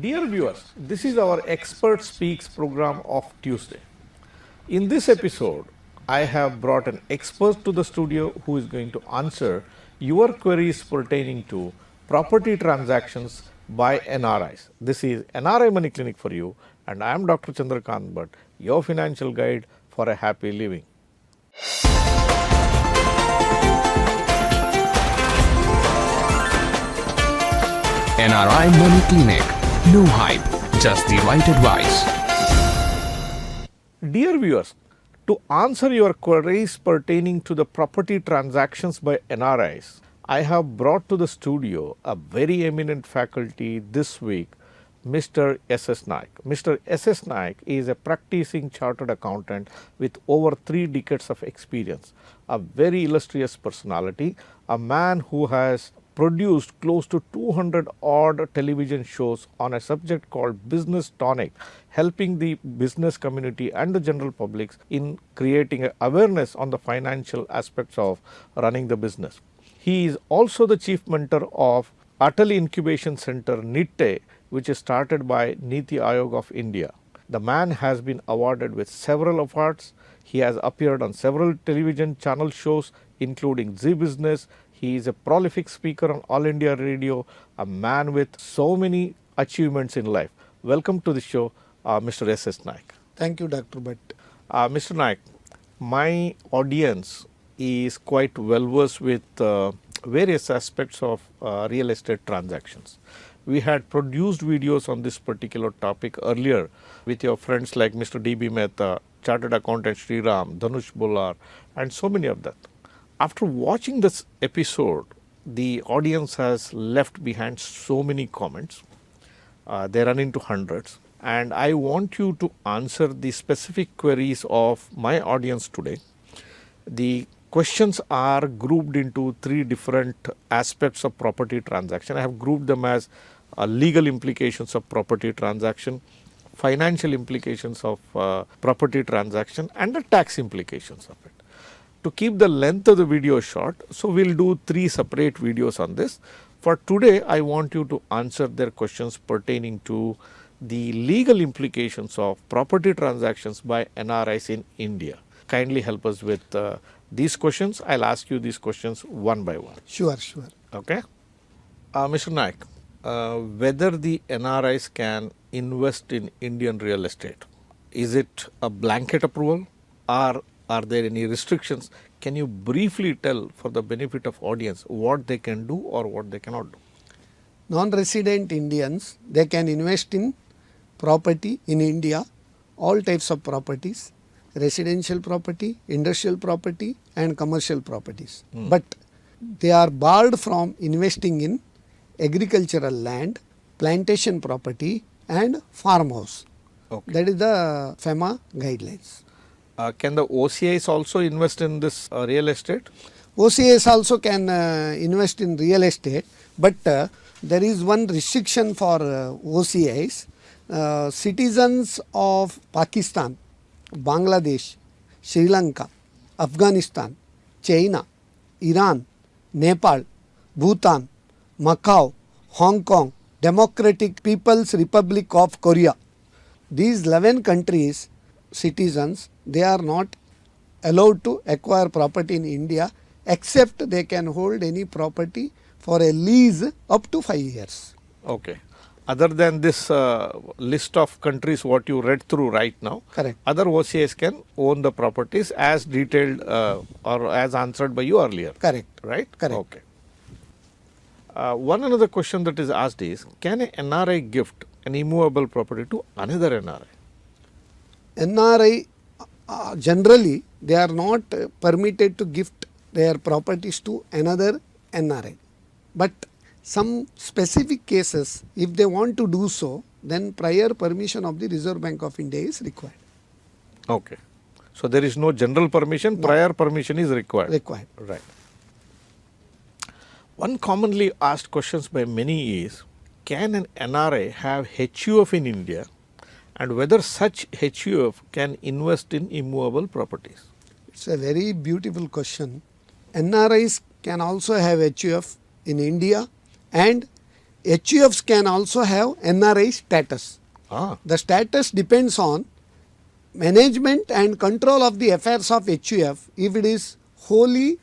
Dear viewers, this is our Expert Speaks program of Tuesday. In this episode, I have brought an expert to the studio who is going to answer your queries pertaining to property transactions by NRIs. This is NRI Money Clinic for you, and I am Dr. Chandrakant Bhatt, your financial guide for a happy living. NRI Money Clinic. No hype, just the right advice. Dear viewers, to answer your queries pertaining to the property transactions by NRIs, I have brought to the studio a very eminent faculty this week, Mr. S.S. Naik. Mr. S.S. Naik is a practicing chartered accountant with over 3 decades of experience, a very illustrious personality, a man who has produced close to 200 odd television shows on a subject called Business Tonic, helping the business community and the general public in creating awareness on the financial aspects of running the business. He is also the chief mentor of Atal Incubation Center NITTE, which is started by Niti Aayog of India. The man has been awarded with several awards. He has appeared on several television channel shows including Zee Business. He is a prolific speaker on All India Radio, a man with so many achievements in life. Welcome to the show, Mr. S.S. Naik. Thank you, Dr. Bhatt. Mr. Naik, my audience is quite well versed with various aspects of real estate transactions. We had produced videos on this particular topic earlier with your friends like Mr. D.B. Mehta, Chartered Accountant Sri Ram, Dhanush Bolar, and so many of that. After watching this episode, the audience has left behind so many comments. They run into hundreds. And I want you to answer the specific queries of my audience today. The questions are grouped into 3 different aspects of property transaction. I have grouped them as legal implications of property transaction, financial implications of property transaction, and the tax implications of it. To keep the length of the video short, so we will do 3 separate videos on this. For today, I want you to answer their questions pertaining to the legal implications of property transactions by NRIs in India. Kindly help us with these questions. I will ask you these questions one by one. Sure. Okay. Mr. Naik, whether the NRIs can invest in Indian real estate, is it a blanket approval or are there any restrictions? Can you briefly tell for the benefit of audience what they can do or what they cannot do? Non-resident Indians, they can invest in property in India, all types of properties, residential property, industrial property and commercial properties. But they are barred from investing in agricultural land, plantation property and farmhouse. Okay. That is the FEMA guidelines. Can the OCIs also invest in this real estate? OCIs also can invest in real estate, but there is one restriction for OCIs. Citizens of Pakistan, Bangladesh, Sri Lanka, Afghanistan, China, Iran, Nepal, Bhutan, Macau, Hong Kong, Democratic People's Republic of Korea. These 11 countries citizens, they are not allowed to acquire property in India except they can hold any property for a lease up to 5 years. Okay. Other than this list of countries what you read through right now, Correct. Other OCIs can own the properties as detailed or as answered by you earlier. Correct. Right? Correct. Okay. One another question that is asked is, can a NRI gift an immovable property to another NRI? NRI generally they are not permitted to gift their properties to another NRI. But some specific cases, if they want to do so, then prior permission of the Reserve Bank of India is required. Okay. So there is no general permission, prior permission is required. Right. One commonly asked questions by many is, can an NRI have HUF in India and whether such HUF can invest in immovable properties? It's a very beautiful question. NRIs can also have HUF in India and HUFs can also have NRI status. Ah, The status depends on management and control of the affairs of HUF. If it is wholly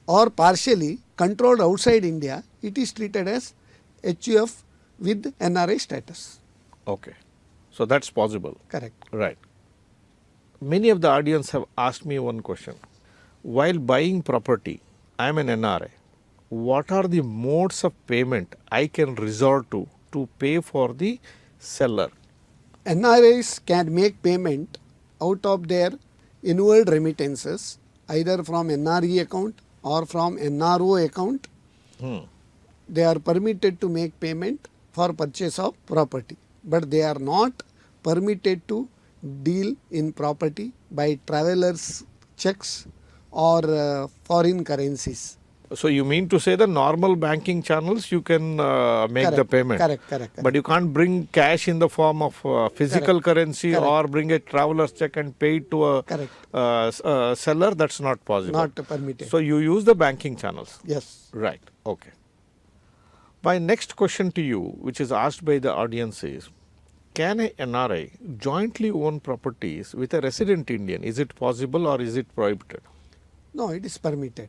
or partially controlled outside India, it is treated as HUF with NRI status. okay. So that's possible. Correct. Right. Many of the audience have asked me one question. While buying property, I am an NRI. What are the modes of payment I can resort to pay for the seller? NRIs can make payment out of their inward remittances either from NRE account or from NRO account. They are permitted to make payment for purchase of property, but they are not permitted to deal in property by travelers checks or foreign currencies. So you mean to say the normal banking channels you can make the payment? Correct. But you can't bring cash in the form of physical currency or bring a traveler's check and pay it to a seller. That's not possible. Not permitted. So you use the banking channels. Yes. Right. Okay. My next question to you, which is asked by the audience, is: can a NRI jointly own properties with a resident Indian? Is it possible or is it prohibited? No, it is permitted.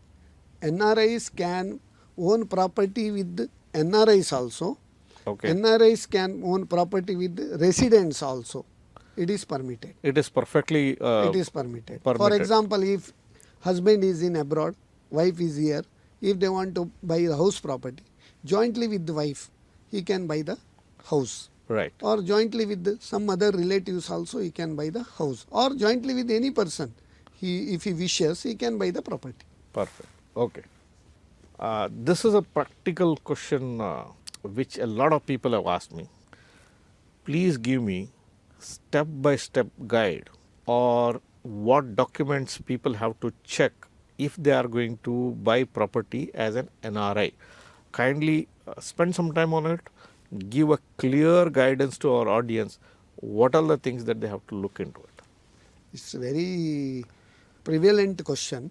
NRIs can own property with NRIs also. Okay. NRIs can own property with residents also. It is permitted. It is perfectly It is permitted. For permitted. example, if husband is in abroad, wife is here, if they want to buy the house property, jointly with the wife, he can buy the house. Right. Or jointly with some other relatives also, he can buy the house. Or jointly with any person, if he wishes, he can buy the property. Perfect. Okay. This is a practical question which a lot of people have asked me. Please give me step-by-step guide or what documents people have to check if they are going to buy property as an NRI. Kindly spend some time on it. Give a clear guidance to our audience. What are the things that they have to look into it? It's a very prevalent question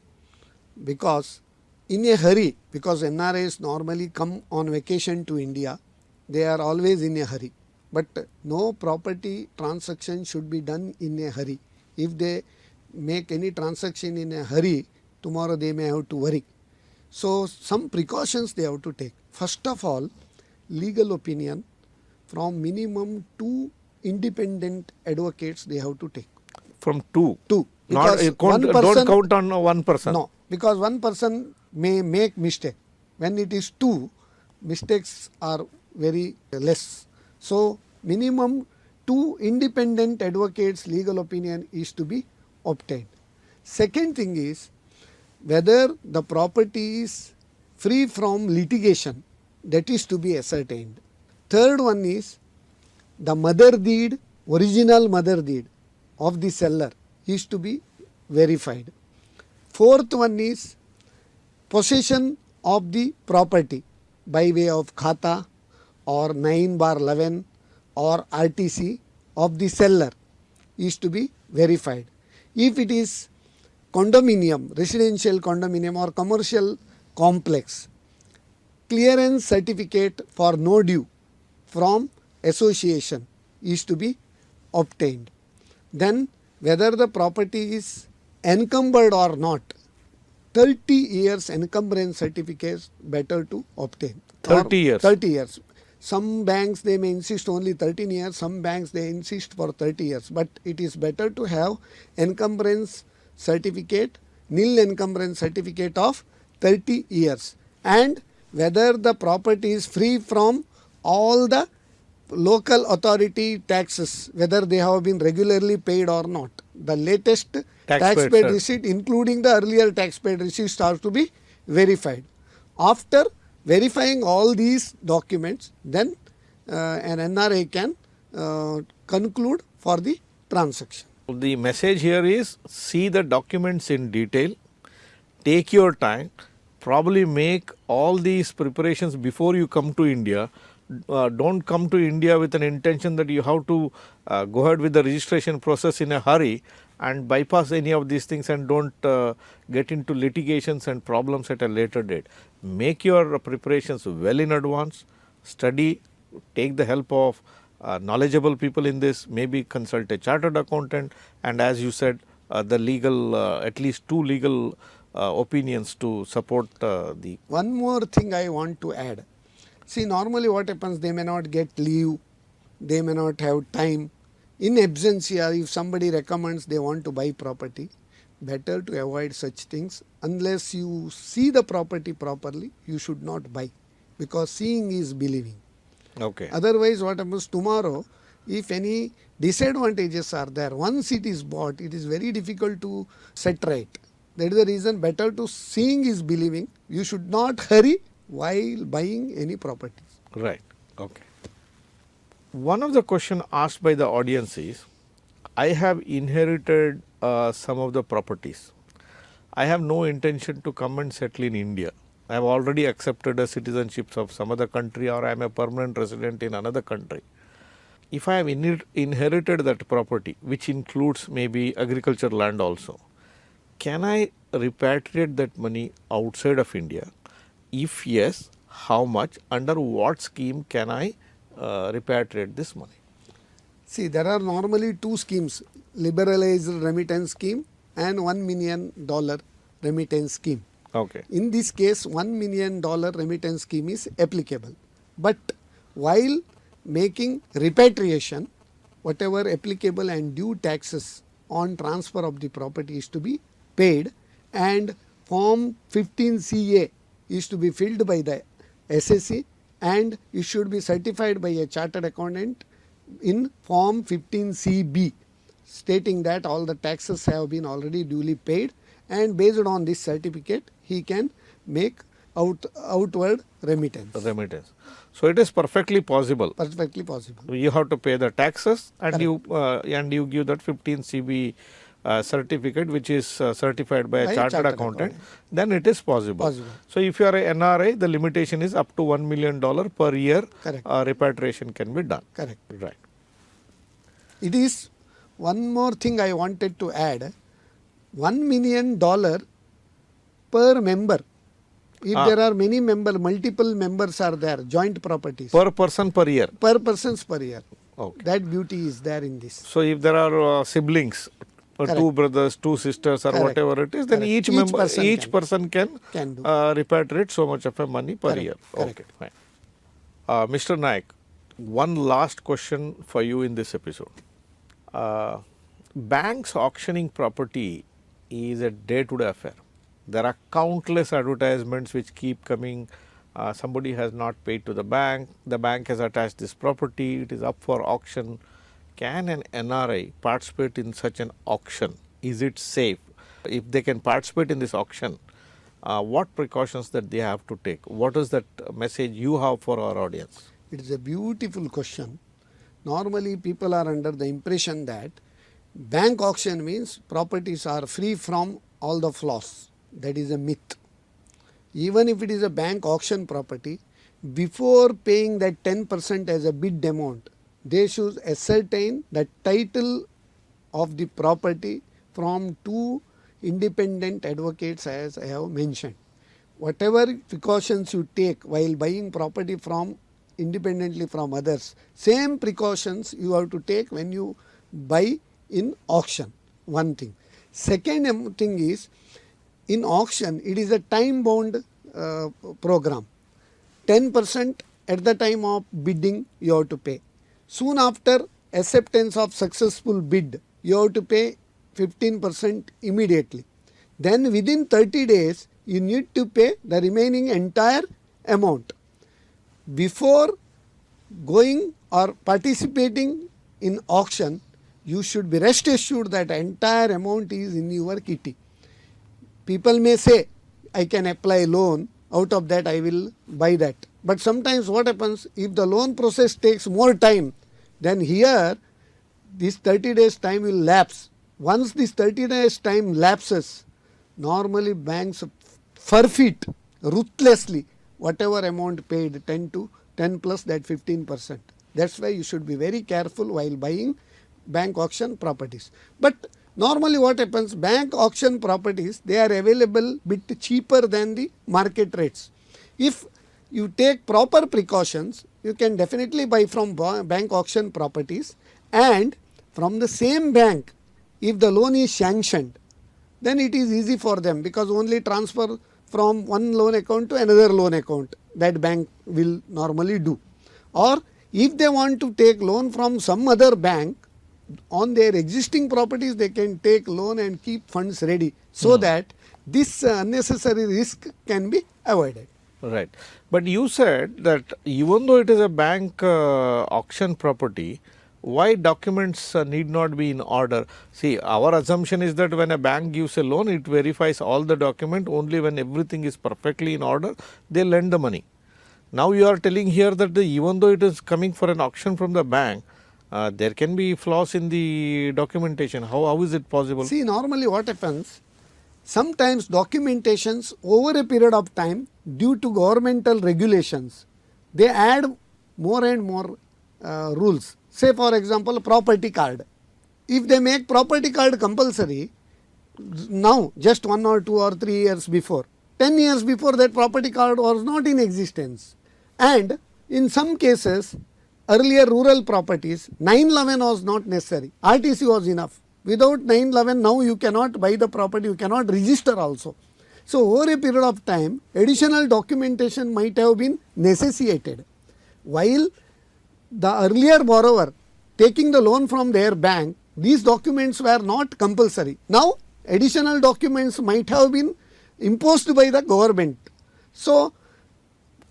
because in a hurry, because NRIs normally come on vacation to India, they are always in a hurry. But no property transaction should be done in a hurry. If they make any transaction in a hurry, tomorrow they may have to worry. So some precautions they have to take. First of all, legal opinion from minimum 2 independent advocates they have to take. From two. Two. Not, Because don't count on one person. No, because one person may make mistake. When it is two, mistakes are very less. So minimum 2 independent advocates legal opinion is to be obtained. Second thing is whether the property is free from litigation, that is to be ascertained. Third one is the mother deed, original mother deed of the seller is to be verified. Fourth one is possession of the property by way of khata or 9/11 or RTC of the seller is to be verified. If it is condominium, residential condominium or commercial complex, clearance certificate for no due from association is to be obtained. Then whether the property is encumbered or not, 30 years encumbrance certificate better to obtain. 30 years? 30 years. Some banks they may insist only 13 years, some banks they insist for 30 years. But it is better to have encumbrance certificate, nil encumbrance certificate of 30 years. And whether the property is free from all the local authority taxes, whether they have been regularly paid or not. The latest tax paid receipt, including the earlier tax paid receipts, are to be verified. After verifying all these documents, then an NRI can conclude for the transaction. The message here is see the documents in detail, take your time, probably make all these preparations before you come to India. Don't come to India with an intention that you have to go ahead with the registration process in a hurry and bypass any of these things and don't get into litigations and problems at a later date. Make your preparations well in advance, study, take the help of knowledgeable people in this, maybe consult a chartered accountant, and as you said, the legal, at least two legal opinions to support the. One more thing I want to add. See, normally what happens, they may not get leave, they may not have time. In absentia, if somebody recommends they want to buy property, better to avoid such things. Unless you see the property properly, you should not buy, because seeing is believing. Okay. Otherwise, what happens tomorrow, if any disadvantages are there, once it is bought, it is very difficult to set right. That is the reason better to seeing is believing. You should not hurry while buying any properties. Right. Okay. One of the question asked by the audience is, I have inherited some of the properties. I have no intention to come and settle in India. I have already accepted a citizenship of some other country, or I am a permanent resident in another country. If I have inherited that property, which includes maybe agriculture land also, can I repatriate that money outside of India? If yes, how much? Under what scheme can I repatriate this money? See, there are normally two schemes, liberalized remittance scheme and $1 million remittance scheme. Okay. In this case, $1 million remittance scheme is applicable. But while making repatriation, whatever applicable and due taxes on transfer of the property is to be paid, and Form 15CA is to be filled by the SSC, and it should be certified by a chartered accountant in Form 15CB, stating that all the taxes have been already duly paid, and based on this certificate he can make outward remittance. Remittance. So it is perfectly possible. Perfectly possible. You have to pay the taxes, and Correct. you give that 15 CB certificate, which is certified by a chartered accountant. Then it is possible. So if you are a NRI, the limitation is up to $1 million per year. Correct. Repatriation can be done. Correct. Right. It is one more thing I wanted to add. $1 million per member. If there are many members, multiple members are there, joint properties. Per person per year. Per persons per year. Okay. That beauty is there in this. So if there are siblings, two brothers, two sisters, or Correct. whatever it is, then Correct. each member, person can do. repatriate so much of a money per Correct. year. Correct. Okay, fine. Mr. Naik, one last question for you in this episode. Banks auctioning property is a day-to-day affair. There are countless advertisements which keep coming. Somebody has not paid to the bank has attached this property, it is up for auction. Can an NRI participate in such an auction? Is it safe? If they can participate in this auction, what precautions that they have to take? What is that message you have for our audience? It is a beautiful question. Normally people are under the impression that bank auction means properties are free from all the flaws. That is a myth. Even if it is a bank auction property, before paying that 10% as a bid amount, they should ascertain the title of the property from two independent advocates, as I have mentioned. Whatever precautions you take while buying property from independently from others, same precautions you have to take when you buy in auction. One thing. Second thing is, in auction it is a time bound program. 10% at the time of bidding you have to pay. Soon after acceptance of successful bid, you have to pay 15% immediately. Then within 30 days you need to pay the remaining entire amount. Before going or participating in auction, you should be rest assured that entire amount is in your kitty. People may say, I can apply loan, out of that I will buy that. But sometimes what happens, if the loan process takes more time, then here this 30 days time will lapse. Once this 30 days time lapses, normally banks forfeit ruthlessly whatever amount paid, 10 plus that 15%. That's why you should be very careful while buying bank auction properties. But normally what happens, bank auction properties, they are available bit cheaper than the market rates. If you take proper precautions, you can definitely buy from bank auction properties, and from the same bank, if the loan is sanctioned, then it is easy for them, because only transfer from one loan account to another loan account that bank will normally do. Or if they want to take loan from some other bank on their existing properties, they can take loan and keep funds ready, so that this unnecessary risk can be avoided. Right. But you said that even though it is a bank auction property, why documents need not be in order? See, our assumption is that when a bank gives a loan, it verifies all the document. Only when everything is perfectly in order, they lend the money. Now you are telling here that even though it is coming for an auction from the bank, there can be flaws in the documentation. How is it possible? See, normally what happens, sometimes documentations over a period of time, due to governmental regulations, they add more and more rules. Say for example, property card. If they make property card compulsory, now just 1 or 2 or 3 years before, 10 years before, that property card was not in existence. And in some cases, earlier rural properties, 911 was not necessary, RTC was enough. Without 911, now you cannot buy the property, you cannot register also. So over a period of time, additional documentation might have been necessitated. While the earlier borrower taking the loan from their bank, these documents were not compulsory. Now additional documents might have been imposed by the government. So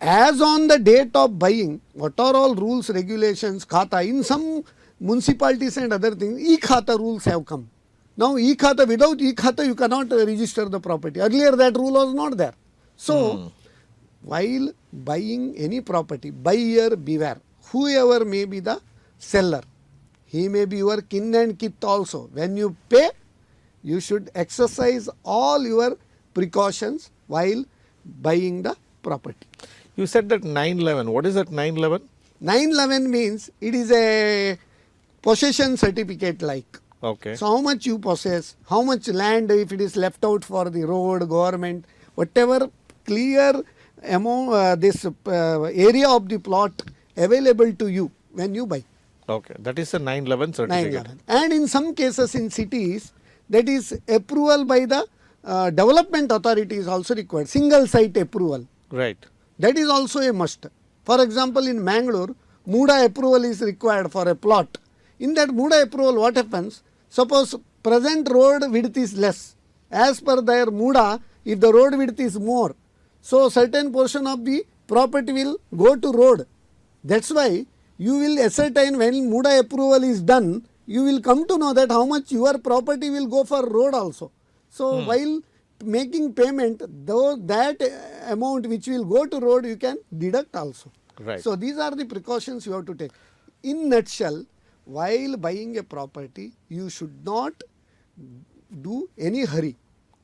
as on the date of buying, what are all rules, regulations, khata, in some municipalities and other things, e-khata rules have come. Now e-khata, without e-khata you cannot register the property. Earlier that rule was not there. So while buying any property, buyer beware. Whoever may be the seller, he may be your kin and kith also. When you pay, you should exercise all your precautions while buying the property. You said that 911. What is that 911? 911 means it is a possession certificate like. Okay. So how much you possess, how much land, if it is left out for the road, government, whatever clear amount, this area of the plot available to you when you buy. Okay. That is a 911 certificate. 911. And in some cases in cities, that is approval by the development authority is also required, single site approval. Right. That is also a must. For example, in Mangalore, MUDA approval is required for a plot. In that MUDA approval, what happens? Suppose present road width is less. As per their MUDA, if the road width is more, so certain portion of the property will go to road. That's why you will ascertain when MUDA approval is done, you will come to know that how much your property will go for road also. So while making payment, though that amount which will go to road, you can deduct also. Right. So these are the precautions you have to take. In nutshell, while buying a property, you should not do any hurry.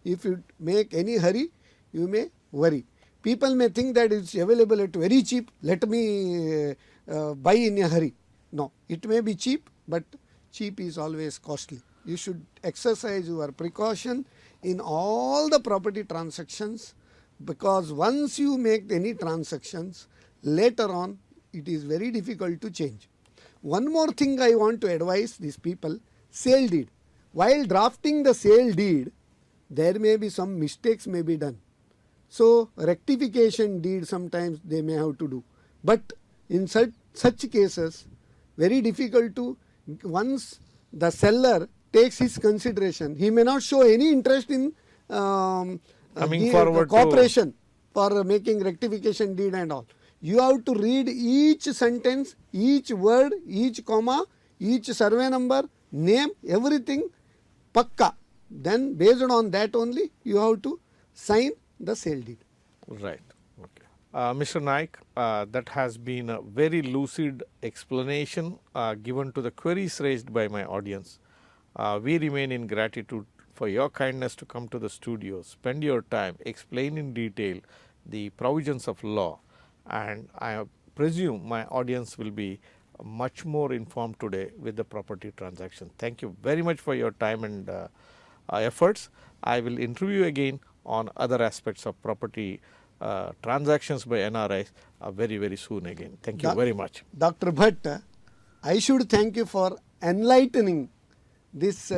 If you make any hurry, you may worry. People may think that it's available at very cheap, let me buy in a hurry. No, it may be cheap, but cheap is always costly. You should exercise your precaution in all the property transactions, because once you make any transactions, later on it is very difficult to change. One more thing I want to advise these people, sale deed. While drafting the sale deed, there may be some mistakes may be done. So rectification deed sometimes they may have to do. But in such cases, very difficult to, once the seller takes his consideration, he may not show any interest in Coming forward cooperation for making rectification deed and all. You have to read each sentence, each word, each comma, each survey number, name, everything pakka. Then based on that only you have to sign the sale deed. Right. Okay. Mr. Naik, that has been a very lucid explanation given to the queries raised by my audience. We remain in gratitude for your kindness to come to the studio, spend your time, explain in detail the provisions of law, and I presume my audience will be much more informed today with the property transaction. Thank you very much for your time and efforts. I will interview again on other aspects of property transactions by NRIs very, very soon again. Thank you Doc- very much. Dr. Bhatt, I should thank you for enlightening this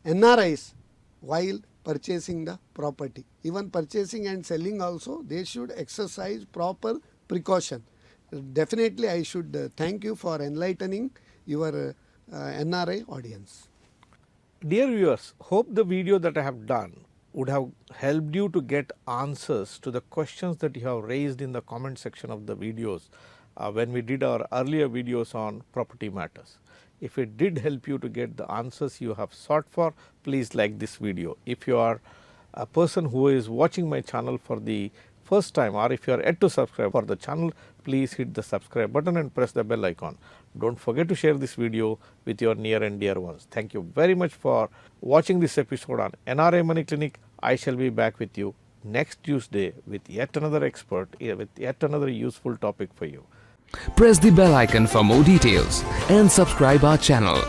NRIs while purchasing the property. Even purchasing and selling also, they should exercise proper precaution. Definitely, I should thank you for enlightening your NRI audience. Dear viewers, hope the video that I have done would have helped you to get answers to the questions that you have raised in the comment section of the videos when we did our earlier videos on property matters. If it did help you to get the answers you have sought for, please like this video. If you are a person who is watching my channel for the first time, or if you are yet to subscribe for the channel, please hit the subscribe button and press the bell icon. Don't forget to share this video with your near and dear ones. Thank you very much for watching this episode on NRI Money Clinic. I shall be back with you next Tuesday with yet another expert, with yet another useful topic for you. Press the bell icon for more details and subscribe our channel.